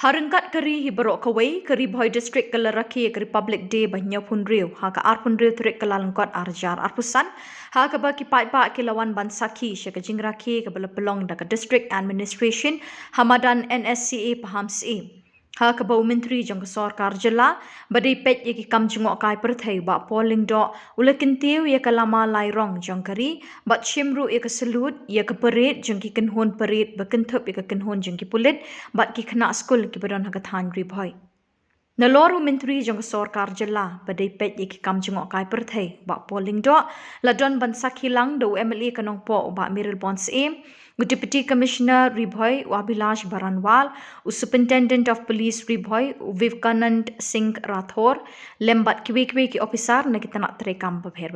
Ryngkat kari hi baroh kawei ke Ri Bhoi District Jingrakhe ke Republic Day banyak pun riu ha ke arpun riu tarik Kyllalyngkot arjar arpusan ha ke bagi paidbah ke lawan ban sakhi ke Jingrakhe ke belong da ke District Administration Madan NSCA Pahamsyiem ha ke bau Myntri jong ke Sorkar Jylla badai peit ye ki kam Jngohkai Pyrthei Bah Paul Lyngdoh ule kyntiew ye ke lama rong jong kari bat shim ru ye ke selut ye ke peit jong ki kynhun peit bekentup ye ke kynhun jong ki pulit bat ki kena skul ki badon ha ke than Ri Bhoi Naloru Myntri jong Sorkar Jylla badai peit ye ki kam Jngohkai Pyrthei Bah Paul Lyngdoh ladon ban sakhi lang do MLA kanong po Bah Mayralborn Syiem Deputy Commissioner Ri Bhoi Abhilash Baranwal Superintendent of Police Ri Bhoi Vivekanand Singh Rathore lembat kawei ki officer na kita nak terekam bapher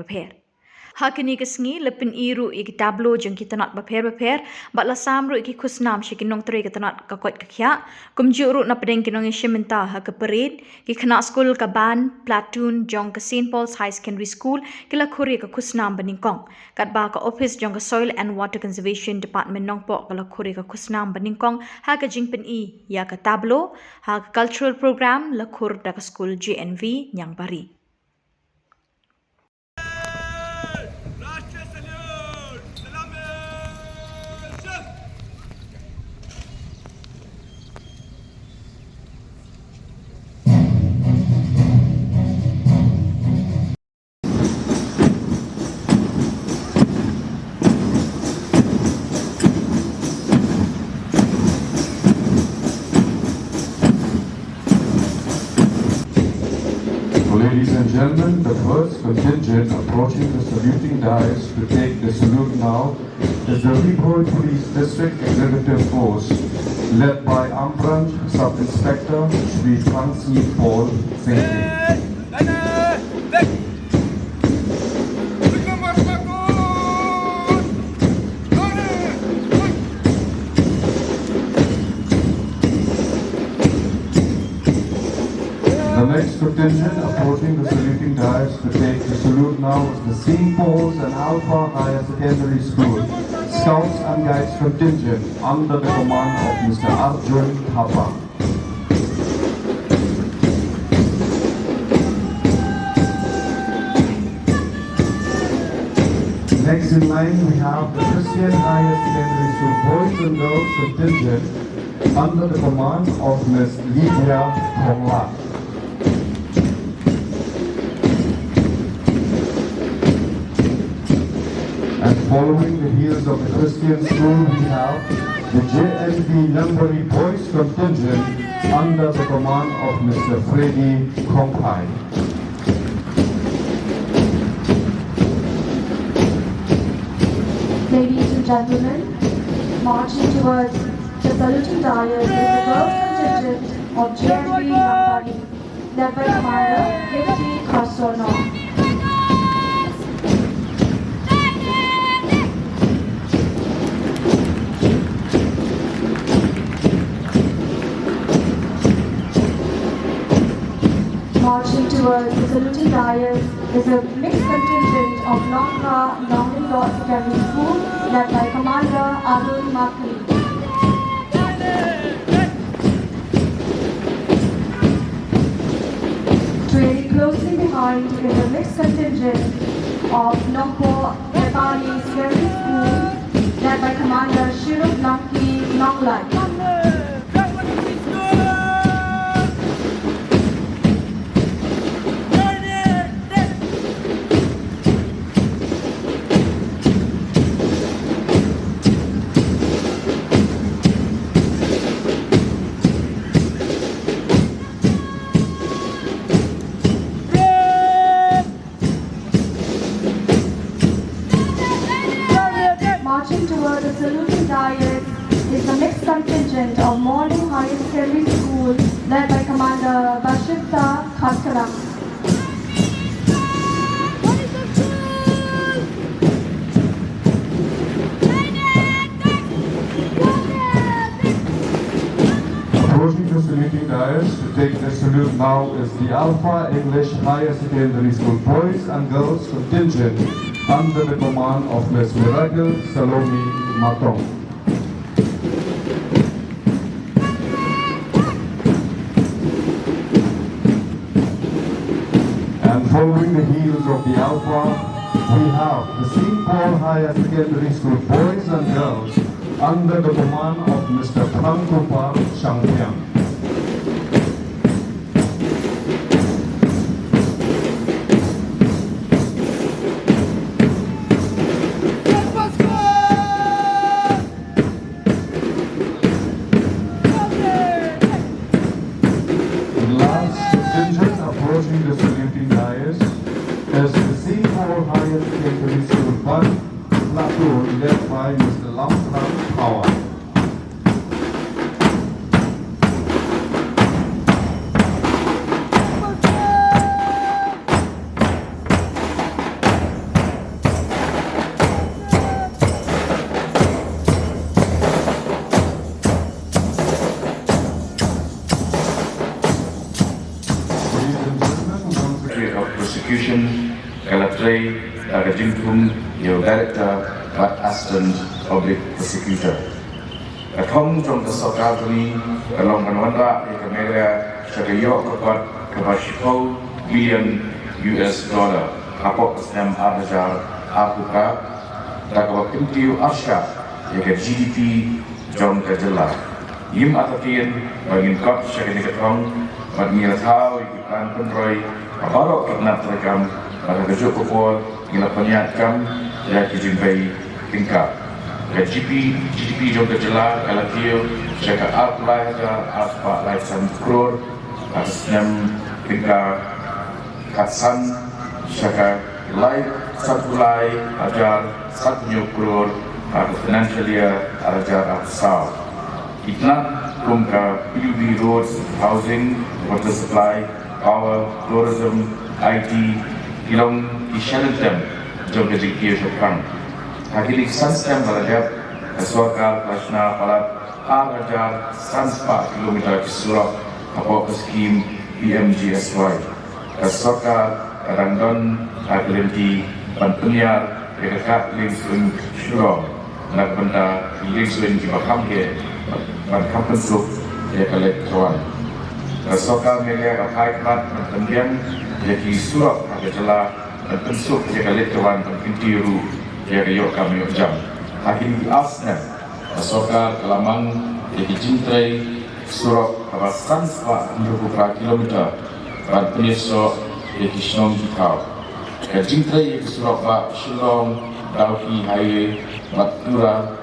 Hakini kesngi lepin iru iki tablo jeng kita nak bapher bat lasam ru iki khusnam shi kinong tere kita nak kakot kakya kumju ru na pedeng kinong shimenta ha ke perit ki khana school ka ban platoon jong ke St Paul's High Secondary School kila khuri ka khusnam baningkong kat ba ka office jong ke Soil and Water Conservation Department nong po kala khuri ka khusnam baningkong ha ka jingpen I ya ka tablo ha ka cultural program la khur da ka school JNV nyang bari Ladies and gentlemen, the first contingent approaching the saluting dais to take the salute now is the Ri Bhoi Police District Executive Force, led by Ambranch Sub-Inspector Shri Paul Singh. The next contingent approaching the saluting dais to take the salute now is the St. Paul's and Alpha Higher Secondary School Scouts and Guides contingent under the command of Mr. Arjun Thapa. Next in line we have the Christian Higher Secondary School Boys and Girls contingent under the command of Ms. Lydia Thongla. And following the heels of the Christian school, we have the JNV Youngbury Boys contingent under the command of Mr. Freddy Kongkai. Ladies and gentlemen, marching towards the saluting dais is the girls contingent of JNV Youngbury, led by Commander Deputy Commissioner. Marching towards the saluting dais is a mixed contingent of Lyngdot Secondary School, led by Commander Arun Makri. Trailing closely behind is a mixed contingent of Nongpo Nepali Secondary School, led by Commander Shillong Nonglai. Marching toward the saluting dais is the mixed contingent of Morning Higher Secondary School, led by Commander Bashifta Khaskaram. Approaching the saluting dais to take the salute now is the Alpha English Higher Secondary School Boys and Girls contingent under the command of Ms. Miracle Salome Matong. Following the heels of the Alpha, we have the St. Paul Higher Secondary School boys and girls under the command of Mr. Shongkun. Approaching the saluting dais is the St. Paul Higher Secondary School platoon led by Mr. Lamkang Power. Kyllalyngkot, Kynhun, your Director, but Assistant Public Prosecutor. Kathong trong the Sorkar Jylla, along with Wanda, Ekamelia, Shakayok, Kabashiko, billion US dollar, Apok Stem Arhajar, Apuka, Dakawa Kyntiew Arsha, GDP, Jngokkai Pyrthei. Yim Atatin, Ryngkat, Shakayokong, but Miratau, Vivekanand Singh Rathore, baroh kena terekam pada kerja pokok gila penyiapkan iaki Jngohkai Pyrthei. GDP Jngokkai Pyrthei Kyllalyngkot sekitar 4,400 crore atas 6 tingkat katsan sekitar 1,1 crore atas financial year ajar atas itna kumka PUB roads, housing, water supply, power, tourism, IT, Shillong, Shongkun, Jongkkai Pyrthei. Hakilik sanstem balajab, Sorkar Plasna Palat, 4,104 kilometer di Surab, Apok Skim PMGSY. Sorkar Kadangdon, Abhilash Baranwal, Vivekanand Singh Rathore, Nagbanda Lyngdoh di Bah Mayralborn Syiem, Sorkar Melia Pait Kemudian jadi surat Jylla dan pensuk Kyllalyngkot dan kyntiew Jngohkai Pyrthei. Hakim Asnem Sorkar Kelamang jadi Myntri surat kawasan 20 kilometer dan penyesok jadi Shongkun. Myntri surat Bah Shillong Dauki Highway Matura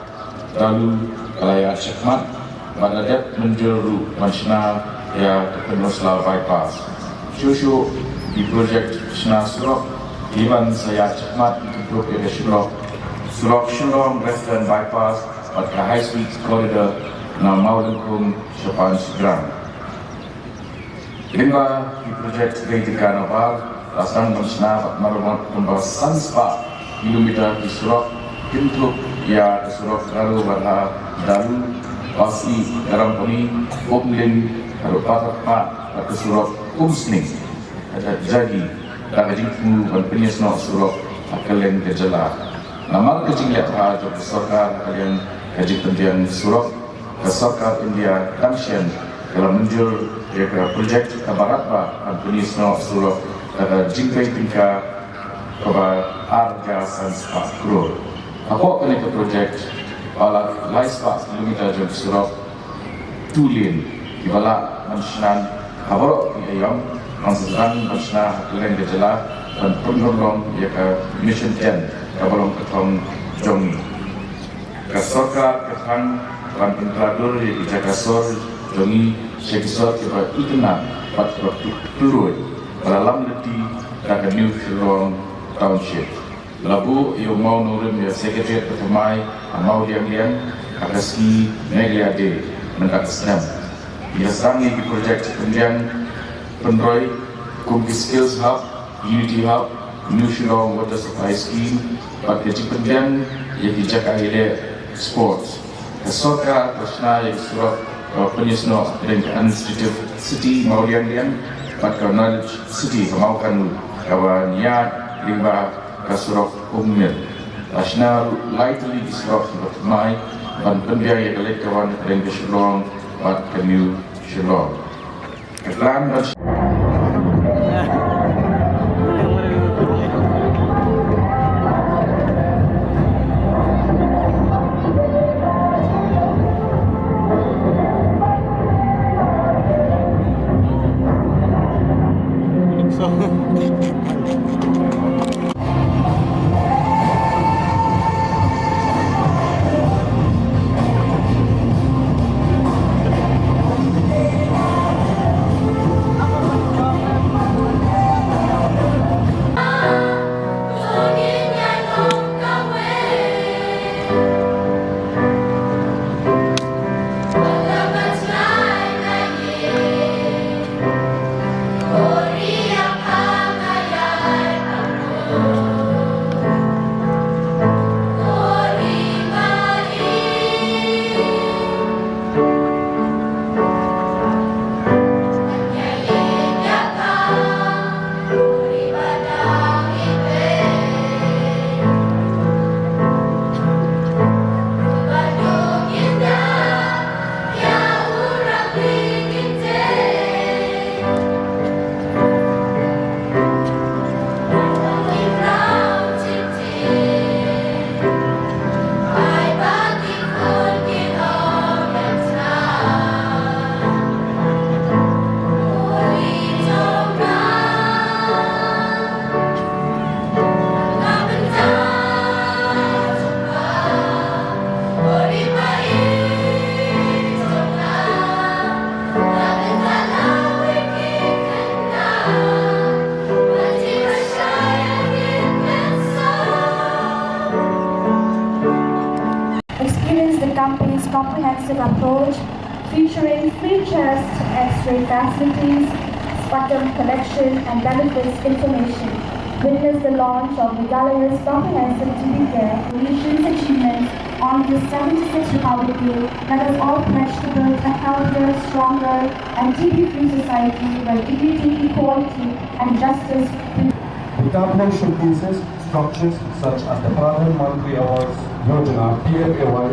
Dalu Kalaya Syekmat Badadat menjeru Mansna ya peneruslah bypass. Shushu di projek Shna Surok Iban saya cemat untuk Shillong Shillong Western Bypass pada high speed corridor na Maulengkung Shapan Sigrang. Lima di projek Vivekanand Lasan Mansna Pembahasan 1 kilometer di Surok Pintuk ya Surok Lalu Barha Dalu Pasti dalam kami Omling Harus Pak atau Surok Umsning ada jadi dan jingmu dan penyesnok Surok Kyllalyngkot Jylla. Nama kecil lihat job Sorkar kalian haji pendian Surok ke Sorkar India Tamsian dalam menjur projek Kabaratba dan penyesnok Surok ada Jingrakhe tingkat kaba arja sanspa crore. Apa kena ke projek bala laispa kilometer jom Surok 2 lane di bala mansnan haborok di ayam Mansudang Mansna Kyllalyngkot Jylla dan Pynlong ya ke Mission 10 kabalong ketong jong. Ke Sorkar ketang dan pentradur ya di Jakasor jongi sekisor keba itena 40 turut dalam leti dan New Shillong Township. Labu yang mau nurim ya sekretariat pertemai mau diam-diam akaski negliade mendak senam. Biasanya di projek kemudian Pendroy, Kumpi Skills Hub, Unity Hub, New Shillong Water Supply Scheme, pada kemudian yang dijaga sports. Sorkar Krishna yang surat penyesno dengan Institute City Maurian pada Knowledge City kemaukan kawan niat lima kasurok umil. Krishna lightly disrupt mai dan pendiang yang kelak kawan dengan Shillong pada New Shillong. Kelan Experience the company's comprehensive approach featuring free chest X-ray facilities, sputum collection and benefits information. Witness the launch of Meghalaya's comprehensive TB care nation's achievements on the 76th Republic Day that is all pledged to build a healthier, stronger and TB-free society where dignity, equality and justice. The cabinet showcases structures such as the Pradhan Myntri Awards Yojana PMAY,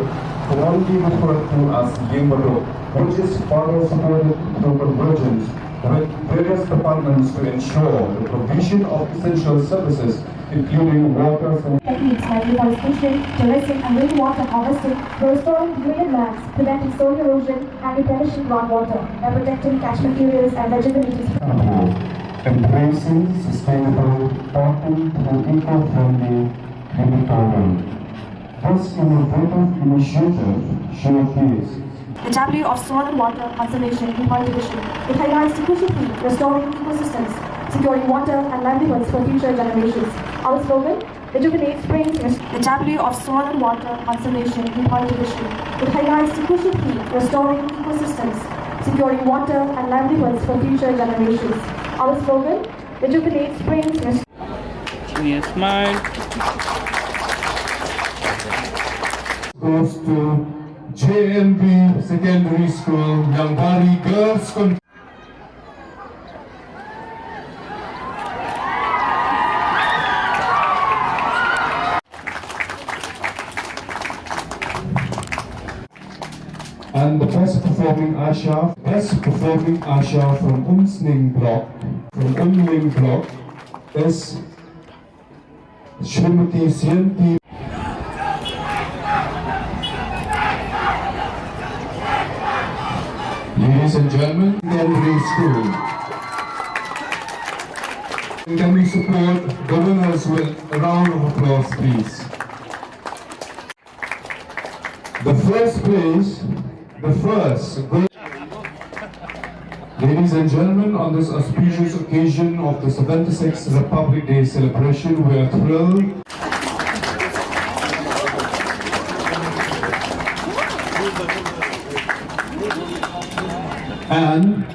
commonly referred to as baroh, which is further supported through convergence with various departments to ensure the provision of essential services, including water and Techniques like reforestation, terracing and rainwater harvesting, restoring degraded lands, preventing soil erosion and replenishing groundwater, and protecting catchment areas and rejuvenating. embracing sustainable parking through eco-friendly development. This innovative initiative showcases The W of Soil and Water Conservation in Bhoi District. It highlights the crucial theme, restoring ecosystems, securing water and livelihoods for future generations. Our slogan, Rejuvenate Springs. The W of Soil and Water Conservation in Bhoi District. It highlights the crucial theme, restoring ecosystems, securing water and livelihoods for future generations. Our slogan, Rejuvenate Springs. Give me a smile. goes to JMB Secondary School, Yangbari Girls Conference. And the best performing Asha from Umling Block is Shrimati Sienti. Ladies and gentlemen, secondary school. Can we support the winners with a round of applause, please? The first place, ladies and gentlemen, on this auspicious occasion of the 76th Republic Day celebration, we are thrilled and